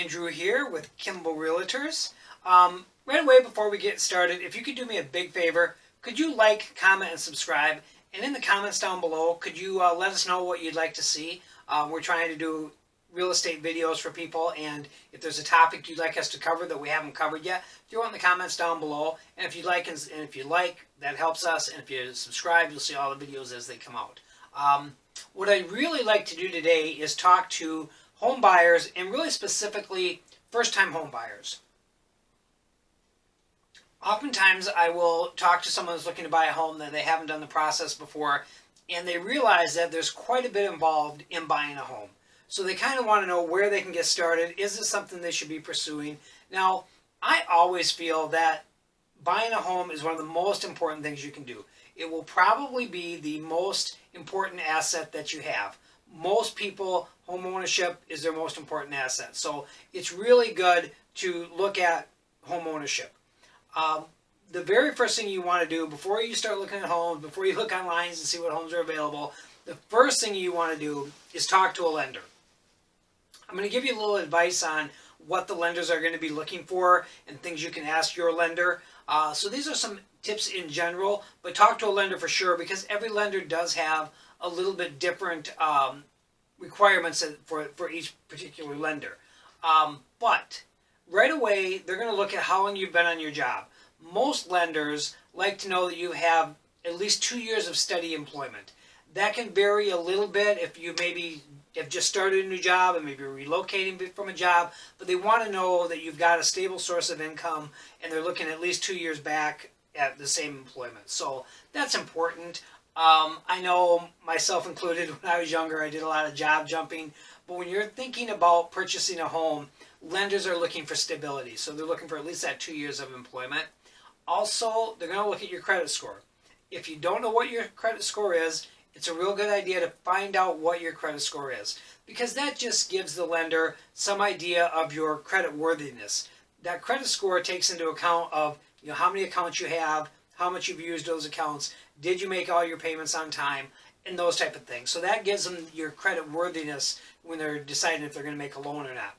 Andrew here with Kimball Realtors. Right away before we get started, if you could do me a big favor, could you like, comment, and subscribe? And in the comments down below, could you let us know what you'd like to see? We're trying to do real estate videos for people, and if there's a topic you'd like us to cover that we haven't covered yet, throw it in the comments down below. And if you like, that helps us. And if you subscribe, you'll see all the videos as they come out. What I'd really like to do today is talk to home buyers, and really specifically first-time home buyers. Oftentimes I will talk to someone who's looking to buy a home that they haven't done the process before, and they realize that there's quite a bit involved in buying a home. So they kind of want to know where they can get started. Is this something they should be pursuing? Now, I always feel that buying a home is one of the most important things you can do. It will probably be the most important asset that you have. Most people, home ownership is their most important asset. So it's really good to look at home ownership. The very first thing you want to do before you start looking at homes, before you look online and see what homes are available, the first thing you want to do is talk to a lender. I'm going to give you a little advice on what the lenders are going to be looking for and things you can ask your lender. So these are some tips in general, but talk to a lender for sure, because every lender does have a little bit different requirements for each particular lender. But right away, they're going to look at how long you've been on your job. Most lenders like to know that you have at least 2 years of steady employment. That can vary a little bit if you maybe have just started a new job and maybe you're relocating from a job, but they want to know that you've got a stable source of income, and they're looking at least 2 years back at the same employment. So that's important. I know, myself included, when I was younger, I did a lot of job jumping. But when you're thinking about purchasing a home, lenders are looking for stability. So they're looking for at least that 2 years of employment. Also, they're going to look at your credit score. If you don't know what your credit score is, it's a real good idea to find out what your credit score is, because that just gives the lender some idea of your credit worthiness. That credit score takes into account of how many accounts you have, how much you've used those accounts, did you make all your payments on time, and those type of things. So that gives them your credit worthiness when they're deciding if they're going to make a loan or not.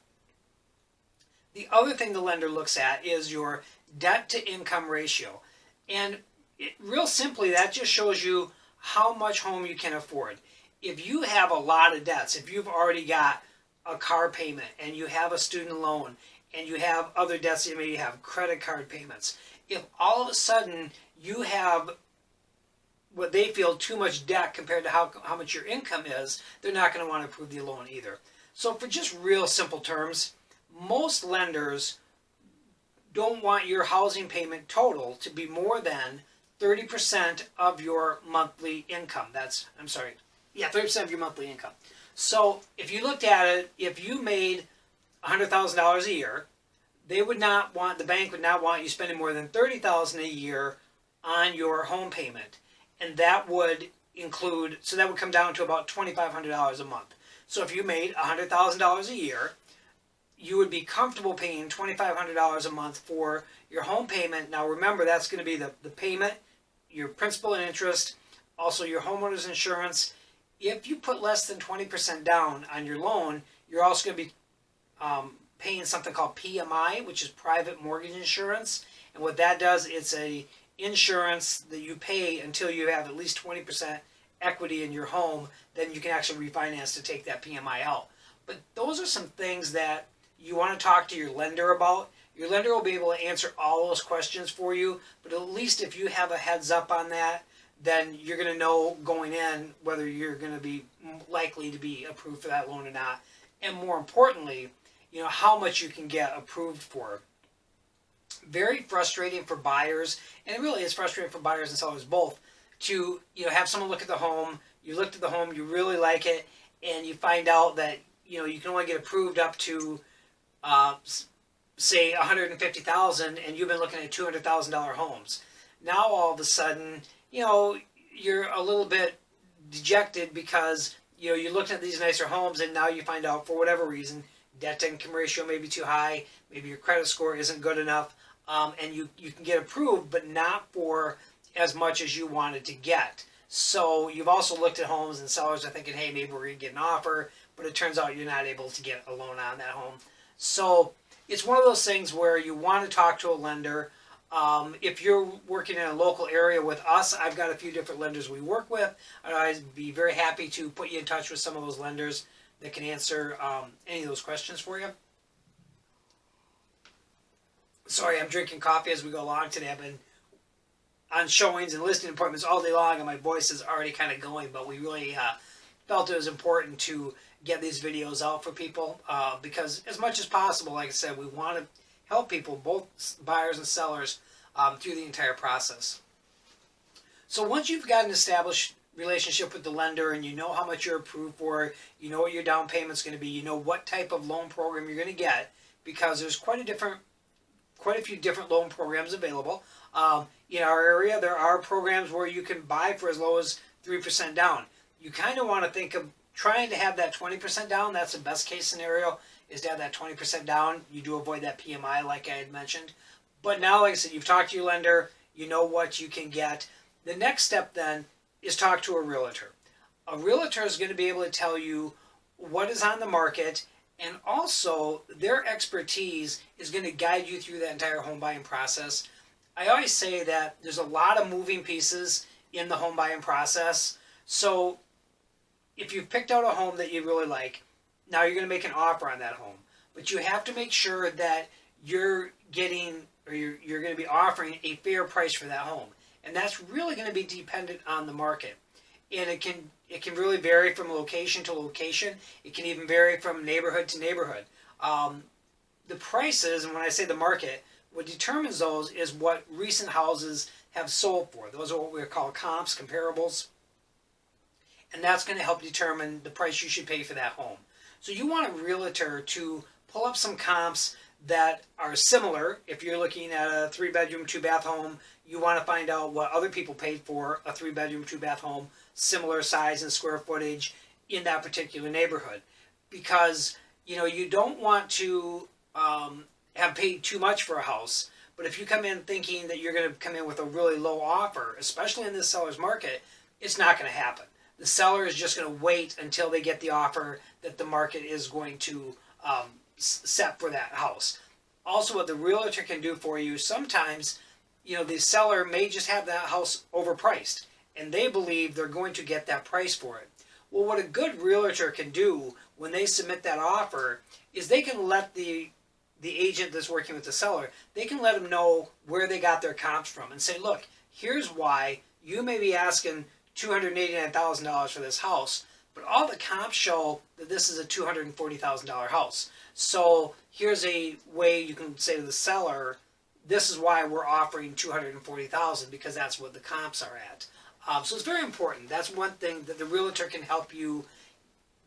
The other thing the lender looks at is your debt to income ratio. And real simply, that just shows you how much home you can afford. If you have a lot of debts, if you've already got a car payment and you have a student loan and you have other debts, you maybe have credit card payments, if all of a sudden you have what they feel too much debt compared to how much your income is, they're not going to want to approve the loan either. So for just real simple terms, most lenders don't want your housing payment total to be more than 30% of your monthly income. 30% of your monthly income. So if you looked at it, if you made $100,000 a year, the bank would not want you spending more than $30,000 a year on your home payment. And that would include, so that would come down to about $2,500 a month. So if you made $100,000 a year, you would be comfortable paying $2,500 a month for your home payment. Now remember, that's going to be the payment, your principal and interest, also your homeowner's insurance. If you put less than 20% down on your loan, you're also going to be paying something called PMI, which is private mortgage insurance. And what that does, it's a insurance that you pay until you have at least 20% equity in your home. Then you can actually refinance to take that PMI out. But those are some things that you want to talk to your lender about. Your lender will be able to answer all those questions for you, but at least if you have a heads up on that, then you're going to know going in whether you're going to be likely to be approved for that loan or not. And more importantly, how much you can get approved for. Very frustrating for buyers, and it really is frustrating for buyers and sellers both, to have someone look at the home, you looked at the home, you really like it, and you find out that you can only get approved up to say $150,000, and you've been looking at $200,000 homes. Now all of a sudden, you're a little bit dejected because you're looking at these nicer homes, and now you find out for whatever reason debt to income ratio may be too high, maybe your credit score isn't good enough, and you can get approved, but not for as much as you wanted to get. So you've also looked at homes and sellers are thinking, hey, maybe we're going to get an offer, but it turns out you're not able to get a loan on that home. So it's one of those things where you want to talk to a lender. If you're working in a local area with us, I've got a few different lenders we work with. I'd be very happy to put you in touch with some of those lenders that can answer any of those questions for you. Sorry, I'm drinking coffee as we go along today. I've been on showings and listing appointments all day long, and my voice is already kind of going, but we really felt it was important to get these videos out for people because as much as possible, like I said, we want to help people, both buyers and sellers, through the entire process. So once you've got an established relationship with the lender and you know how much you're approved for, you know what your down payment's going to be, you know what type of loan program you're going to get, because there's quite a few different loan programs available. In our area, there are programs where you can buy for as low as 3% down. You kind of want to think of trying to have that 20% down. That's the best case scenario, is to have that 20% down. You do avoid that PMI like I had mentioned. But now, like I said, you've talked to your lender, you know what you can get. The next step then is talk to a realtor. A realtor is going to be able to tell you what is on the market, and also their expertise is going to guide you through that entire home buying process. I always say that there's a lot of moving pieces in the home buying process. So if you've picked out a home that you really like, now you're going to make an offer on that home. But you have to make sure that you're getting, or you're going to be offering a fair price for that home. And that's really going to be dependent on the market. And it can really vary from location to location. It can even vary from neighborhood to neighborhood. The prices, and when I say the market, what determines those is what recent houses have sold for. Those are what we call comps, comparables. And that's going to help determine the price you should pay for that home. So you want a realtor to pull up some comps that are similar. If you're looking at a 3-bedroom, 2-bath home, you want to find out what other people paid for a 3-bedroom, 2-bath home, similar size and square footage in that particular neighborhood. Because, you don't want to have paid too much for a house. But if you come in thinking that you're going to come in with a really low offer, especially in this seller's market, it's not going to happen. The seller is just going to wait until they get the offer that the market is going to set for that house. Also, what the realtor can do for you, sometimes, the seller may just have that house overpriced, and they believe they're going to get that price for it. Well, what a good realtor can do when they submit that offer is they can let the agent that's working with the seller, they can let them know where they got their comps from and say, look, here's why you may be asking $289,000 for this house, but all the comps show that this is a $240,000 house. So here's a way you can say to the seller, this is why we're offering $240,000, because that's what the comps are at. So it's very important. That's one thing that the realtor can help you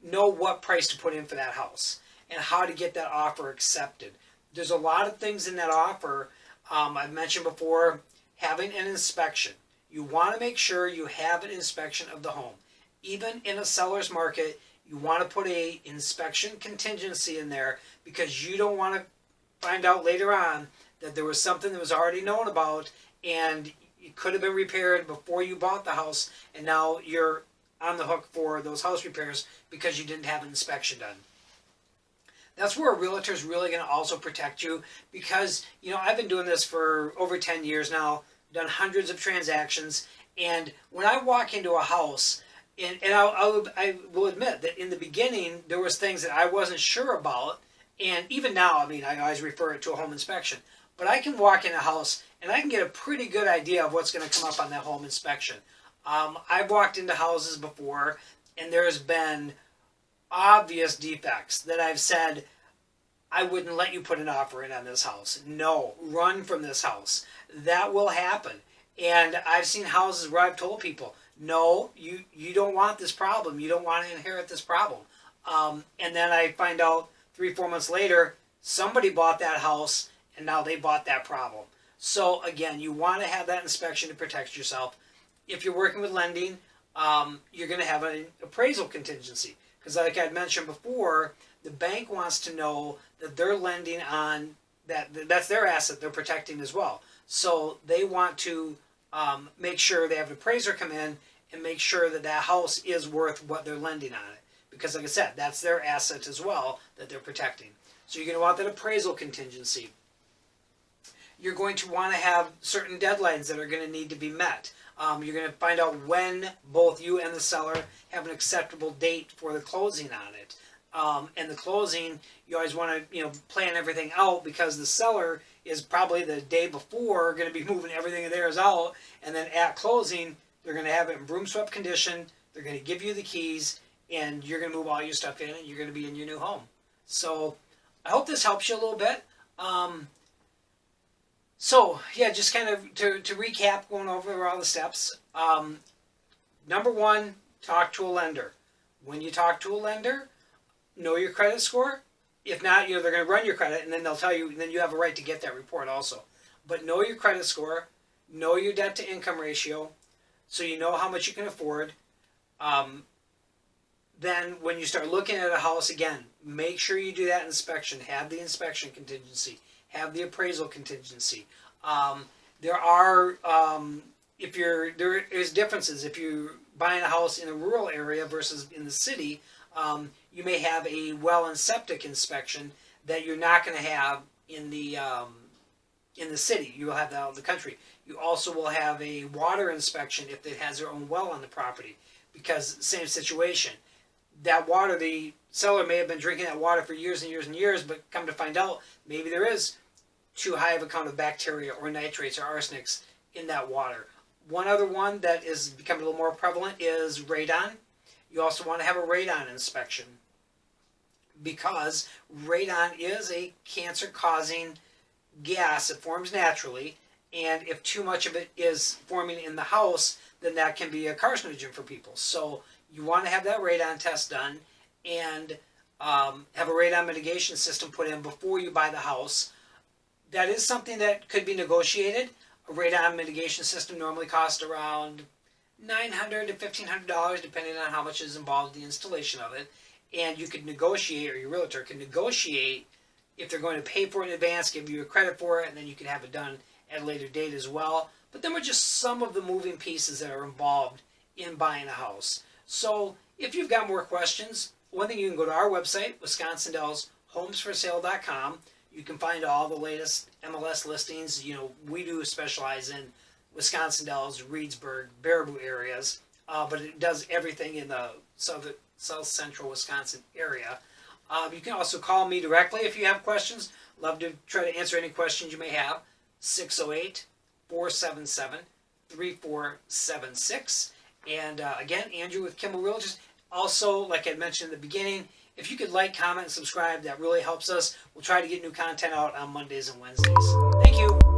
know what price to put in for that house and how to get that offer accepted. There's a lot of things in that offer. I've mentioned before, having an inspection. You want to make sure you have an inspection of the home. Even in a seller's market, you want to put a inspection contingency in there, because you don't want to find out later on that there was something that was already known about and it could have been repaired before you bought the house, and now you're on the hook for those house repairs because you didn't have an inspection done. That's where a realtor is really going to also protect you, because I've been doing this for over 10 years now, done hundreds of transactions, and when I walk into a house, and I will admit that in the beginning there was things that I wasn't sure about, and even now, I always refer it to a home inspection, but I can walk in a house and I can get a pretty good idea of what's going to come up on that home inspection. I've walked into houses before and there's been obvious defects that I've said, I wouldn't let you put an offer in on this house. No, run from this house. That will happen. And I've seen houses where I've told people, no, you don't want this problem. You don't want to inherit this problem. And then I find out 3-4 months later, somebody bought that house and now they bought that problem. So again, you want to have that inspection to protect yourself. If you're working with lending, you're going to have an appraisal contingency. Because like I'd mentioned before, the bank wants to know that they're lending on that's their asset they're protecting as well. So they want to make sure they have an appraiser come in and make sure that that house is worth what they're lending on it. Because like I said, that's their asset as well that they're protecting. So you're going to want that appraisal contingency. You're going to want to have certain deadlines that are going to need to be met. You're going to find out when both you and the seller have an acceptable date for the closing on it. And the closing, you always want to plan everything out, because the seller is probably the day before going to be moving everything of theirs out, and then at closing they're going to have it in broom swept condition. They're going to give you the keys, and you're going to move all your stuff in, and you're going to be in your new home. So I hope this helps you a little bit. So yeah, just kind of to recap, going over all the steps. Number one, talk to a lender. When you talk to a lender, know your credit score. If not, they're going to run your credit, and then they'll tell you, and then you have a right to get that report also. But know your credit score, know your debt to income ratio, so you know how much you can afford. Then when you start looking at a house again, make sure you do that inspection. Have the inspection contingency. Have the appraisal contingency. There is differences. If you're buying a house in a rural area versus in the city, you may have a well and septic inspection that you're not going to have in the city. You will have that out in the country. You also will have a water inspection if it has their own well on the property, because same situation. That water, the seller may have been drinking that water for years and years and years, but come to find out, maybe there is too high of a count of bacteria or nitrates or arsenics in that water. One other one that is becoming a little more prevalent is radon. You also want to have a radon inspection, because radon is a cancer-causing gas. It forms naturally, and if too much of it is forming in the house, then that can be a carcinogen for people. So you want to have that radon test done, and have a radon mitigation system put in before you buy the house. That is something that could be negotiated. A radon mitigation system normally costs around $900 to $1,500, depending on how much is involved in the installation of it. And you could negotiate, or your realtor can negotiate, if they're going to pay for it in advance, give you a credit for it, and then you can have it done at a later date as well. But then we're just some of the moving pieces that are involved in buying a house. So if you've got more questions, one thing, you can go to our website, WisconsinDellsHomesForSale.com. You can find all the latest MLS listings. We do specialize in Wisconsin Dells, Reedsburg, Baraboo areas, but it does everything in the south central Wisconsin area. You can also call me directly if you have questions. Love to try to answer any questions you may have. 608-477-3476. And again, Andrew with Kimball Realtors. Also, like I mentioned in the beginning, if you could like, comment, and subscribe, that really helps us. We'll try to get new content out on Mondays and Wednesdays. Thank you.